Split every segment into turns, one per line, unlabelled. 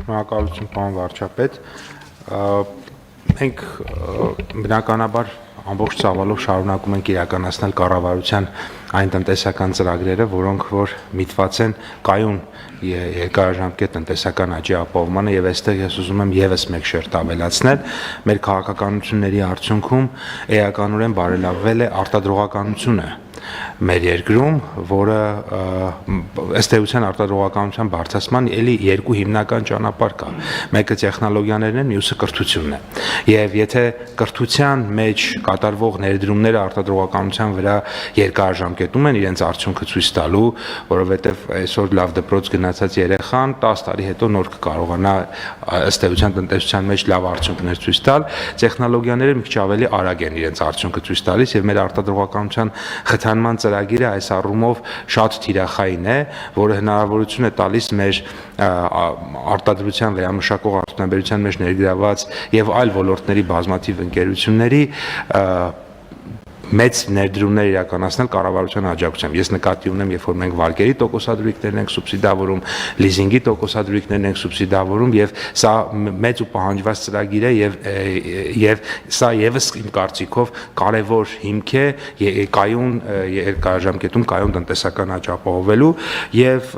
Շնորհակալություն, պարոն վարչապետ։ Մենք բնականաբար ամբողջ ծավալով շարունակում ենք իրականացնել կառավարության այն տնտեսական ծրագրերը, որոնք որ միտված են կայուն երկարաժամկետ տնտեսական աճի ապահովմանը, եւ այստեղ ես ուզում եմ եւս մեկ շերտ avելացնել, մեր քաղաքականությունների արդյունքում էականորեն բարելավվել է արտադրողականությունը մեր երկրում, որը ըստ էության արտադրողականության բարձրացման էլի երկու հիմնական ճանապարհ կա։ Մեկը տեխնոլոգիաներն են, մյուսը կրթությունն է։ Եվ եթե կրթության մեջ կատարվող ներդրումները արտադրողականության վրա երկարաժամկետում են իրենց արդյունքը ցույց տալու, որովհետև այսօր լավ դպրոց գնացած երեխան 10 տարի հետո նոր կկարողանա ըստ էության տնտեսության մեջ լավ արդյունքներ ցույց տալ, տեխնոլոգիաները մի քիչ ավելի արագ են իրենց արդյունքը ցույց տալիս եւ մեր արտադրողականության խթանման ծրագիրը այս առումով շատ թիրախային է, որը հնարավորություն է տալիս մեր արտադրության վերամշակող արդյունաբերության մեջ ներգրաված եւ այլ ոլորտների բազմաթիվ ընկերությունների մեծ ներդրումներ իրականացնել կառավարության աջակցությամբ։ Ես նկատի ունեմ, երբ որ մենք վարկերի տոկոսադրույքներն ենք սուբսիդավորում, լիզինգի տոկոսադրույքներն ենք սուբսիդավորում, եւ սա մեծ ու պահանջված ծրագիր է եւ սա եւս իմ կարծիքով կարեւոր հիմք է կայուն երկարաժամկետում կայուն տնտեսական աճ ապահովելու եւ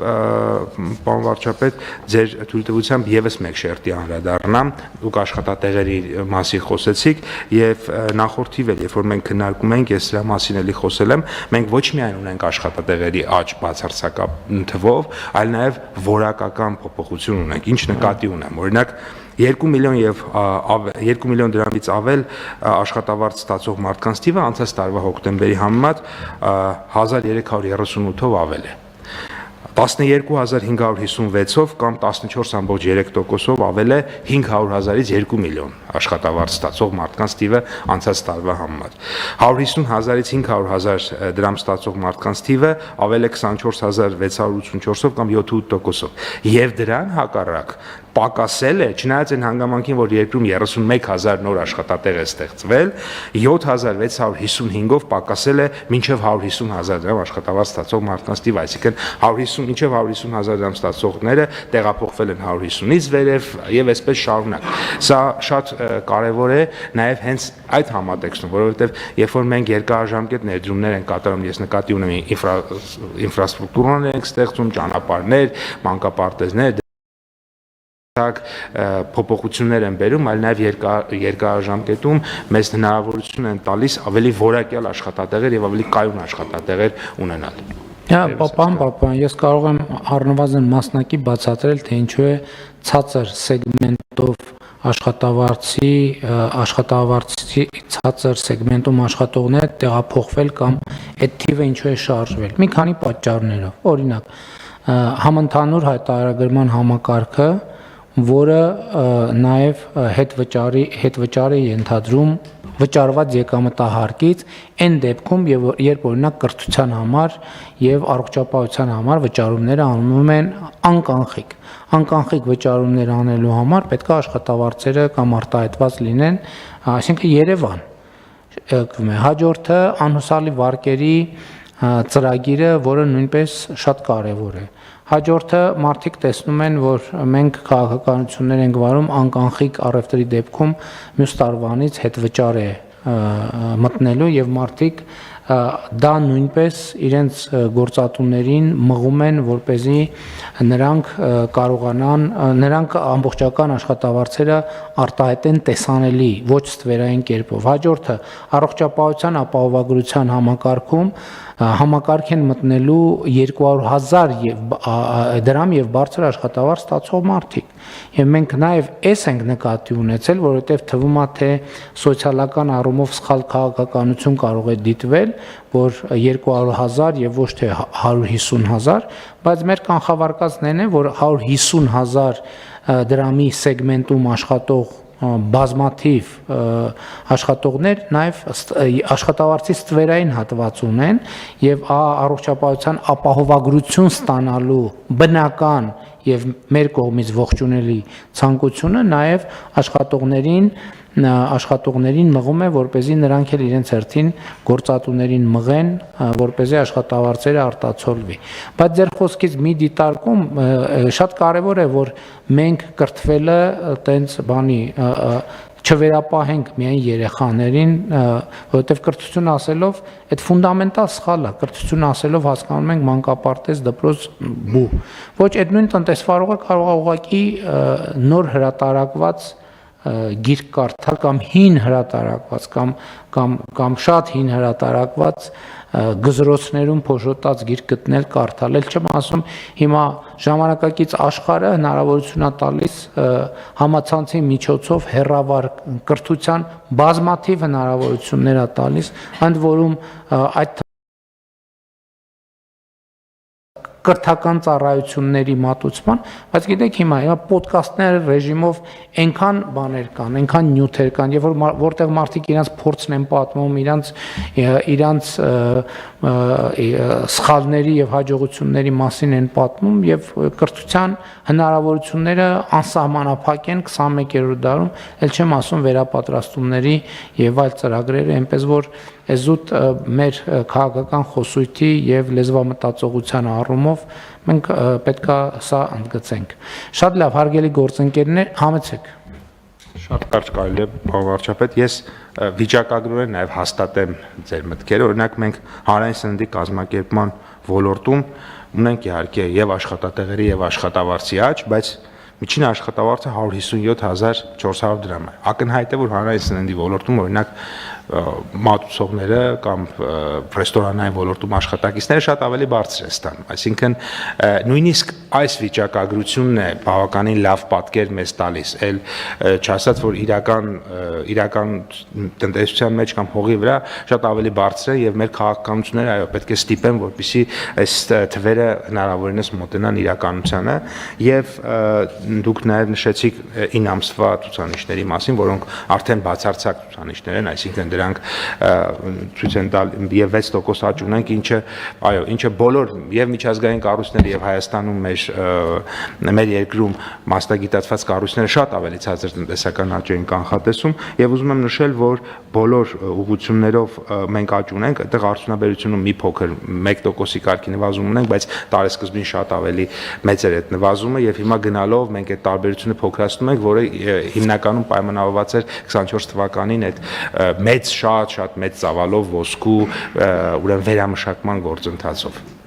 պարոն վարչապետ, ձեր թույլտվությամբ եւս մեկ շերտի անդրադառնամ, դուք աշխատատեղերի մասին խոսեցիք եւ նախորդիվ էլ, երբ որ մենք քննարկում ես դրա մասին էլի խոսել եմ, մենք ոչ միայն ունենք աշխատատեղերի աճ բացարձակապ թվով, այլ նաև որակական փոփոխություն ունենք, ինչ նկատի ունեմ, օրինակ 2 միլիոն դրամից ավել աշխատավարձ ստացող մարդկանց թիվը անցած տարվա հոկտեմբերի համեմատ 1338-ով ավել է 12556-ով կամ 14.3%-ով ավել է 500,000-ից 2 միլիոն աշխատավարձ ստացող մարդկանց թիվը անցած տարվա համեմատ 150,000-ից 500,000 դրամ ստացող մարդկանց թիվը ավել է 24,684-ով կամ 7.8%-ով եւ դրան հակառակ պակասել է, չնայած այն հանգամանքին, որ երկրում 31,000 նոր աշխատատեղ է ստեղծվել, 7,655-ով պակասել է մինչև 150,000 դրամ աշխատավարձ ստացող մարդկանց թիվը, այսինքն 150 մինչև 150,000 դրամ ստացողները տեղափոխվել են 150-ից վերև եւ այսպես շարունակ։ Սա շատ կարեւոր է նաեւ հենց այդ համատեքստում, որովհետեւ երբ որ մենք երկարաժամկետ ներդրումներ ենք կատարում, ես նկատի ունեմ ինֆրաստրուկտուրաներ ենք ստեղծում, ճանապարհներ, մանկապարտեզներ փոփոխություններ են բերում, այլ նաև երկարաժամկետում մեզ հնարավորություն են տալիս ավելի որակյալ աշխատատեղեր եւ ավելի կայուն աշխատատեղեր ունենալ։
Պապան, ես կարող եմ առնվազն մասնակի բացատրել, թե ինչու է ցածր սեգմենտով աշխատավարձի ցածր սեգմենտում աշխատողները տեղափոխվել կամ այդ թիվը ինչու է շարժվել։ Մի քանի պատճառներով։ Օրինակ, համընդհանուր հայտարարագրման համակարգը որը նաև հետվճար է ենթադրում վճարված եկամտահարկից այն դեպքում, երբ օրինակ կրթության համար եւ առողջապահության համար վճարումները անում են անկանխիկ վճարումներ անելու համար պետք է աշխատավարձերը կամ արտահայտված լինեն, այսինքն Երևան։ Հաջորդը անհուսալի վարկերի ծրագիրը, որը նույնպես շատ կարևոր է։ Հաջորդը մարդիկ տեսնում են, որ մենք քաղաքականություններ ենք վարում անկանխիկ առևտրի դեպքում մյուս տարվանից հետվճար է մտնելու եւ մարդիկ դա նույնպես իրենց գործատուներին մղում են, որպեսզի նրանք ամբողջական աշխատավարձերը արտահայտեն տեսանելի, ոչ ստվերային կերպով։ Հաջորդը առողջապահության ապահովագրության համակարգում համակարգ են մտնելու 200,000 դրամ եւ բարձր աշխատավարձ ստացող մարդիկ։ Եվ մենք նաեւ այս ենք նկատի ունեցել, որովհետեւ թվում է թե սոցիալական առումով սխալ քաղաքականություն կարող է դիտվել, որ 200,000 եւ ոչ թե 150,000, բայց մեր կանխավարկածներն են, որ 150,000 դրամի սեգմենտում աշխատող բազմաթիվ աշխատողներ նաև աշխատավարձի ստվերային հատված ունեն եւ առողջապահության ապահովագրություն ստանալու բնական եւ մեր կողմից ողջունելի ցանկությունը նաև աշխատողներին աշխատողներին մղում է, որպեսզի նրանք էլ իրենց հերթին գործատուներին մղեն, որպեսզի աշխատավարձերը արտացոլվի։ Բայց ձեր խոսքից մի դիտարկում շատ կարևոր է, որ մենք կրթվելը տենց բանի չվերապահենք միայն երեխաներին, որովհետև կրթություն ասելով այդ ֆունդամենտալ սխալ է, կրթություն ասելով հասկանում ենք մանկապարտեզ, դպրոց, բու։ Ոչ, այդ նույն տնտեսվարողը կարող է ուղղակի նոր հրատարակված գիրք կարդալ կամ հին հրատարակված կամ շատ հին հրատարակված գզրոցներում փոշոտած գիրք գտնել կարդալ, չեմ ասում հիմա ժամանակակից աշխարհը հնարավորություն է տալիս համացանցի միջոցով հերավար կրթության բազմաթիվ հնարավորություններ է տալիս, ընդ որում այդ կրթական ծառայությունների մատուցման, բայց գիտեք հիմա ոդկասթների ռեժիմով այնքան բաներ կան, այնքան նյութեր կան, եւ որտեղ մարդիկ իրենց փորձն են պատմում, իրանց սխալների եւ հաջողությունների մասին են պատմում եւ կրթության հնարավորությունները անսահմանափակ են 21-րդ դարում, ել չեմ ասում վերապատրաստումների եւ այլ ծրագրերը, այնպես որ զուտ մեր քաղաքական խոսույթի եւ լեզվամտածողության առումով մենք պետքա սա ընդգծենք։ Շատ լավ, հարգելի գործընկերներ, համեցեք։
Շատ կարճ կարելի է, պարոն վարչապետ, ես վիճակագրորեն նաև հաստատեմ ձեր մտքերը, օրինակ մենք հանրային սննդի կազմակերպման ոլորտում ունենք իհարկե եւ աշխատատեղերի եւ աշխատավարձի աճ, բայց միջին աշխատավարձը 157,400 դրամ է։ Ակնհայտ է, որ հանրային սննդի ոլորտում օրինակ մատուցողները կամ ռեստորանային ոլորտում աշխատակիցները շատ ավելի բարձր է ստանում, այսինքն նույնիսկ այս վիճակագրությունն է բավականին լավ պատկեր մեզ տալիս, այլ չասած, որ իրական տնտեսության մեջ կամ հողի վրա շատ ավելի բարձր է եւ մեր քաղաքականությունները այո պետք է ստիպեն, որպեսզի այս թվերը հնարավորինս մոտենան իրականությանը եւ դուք նաեւ նշեցիք 9 ամսվա ցուցանիշների մասին, որոնք արդեն բացարձակ ցուցանիշներ են, այսինքն դրանք ցույց են տալ եւ 6% աճ ունենք, ինչը բոլոր եւ միջազգային կառույցները եւ Հայաստանում մեր երկրում մասնագիտացված կառույցները շատ ավելի ցածր տնտեսական աճ են կանխատեսում եւ ուզում եմ նշել, որ բոլոր ուղղություններով մենք աճ ունենք, այդտեղ արդյունաբերությունում մի փոքր 1%-ի կարգի նվազում ունենք, բայց տարեսկզբին շատ ավելի մեծ էր այդ նվազումը եւ հիմա գնալով մենք այդ տարբերությունը փոքրացնում ենք, որը հիմնականում պայմանավորված էր 24 թվականին այդ մեծ շատ մեծ ծավալով ոսկու ուրեմն վերամշակման գործընթացով։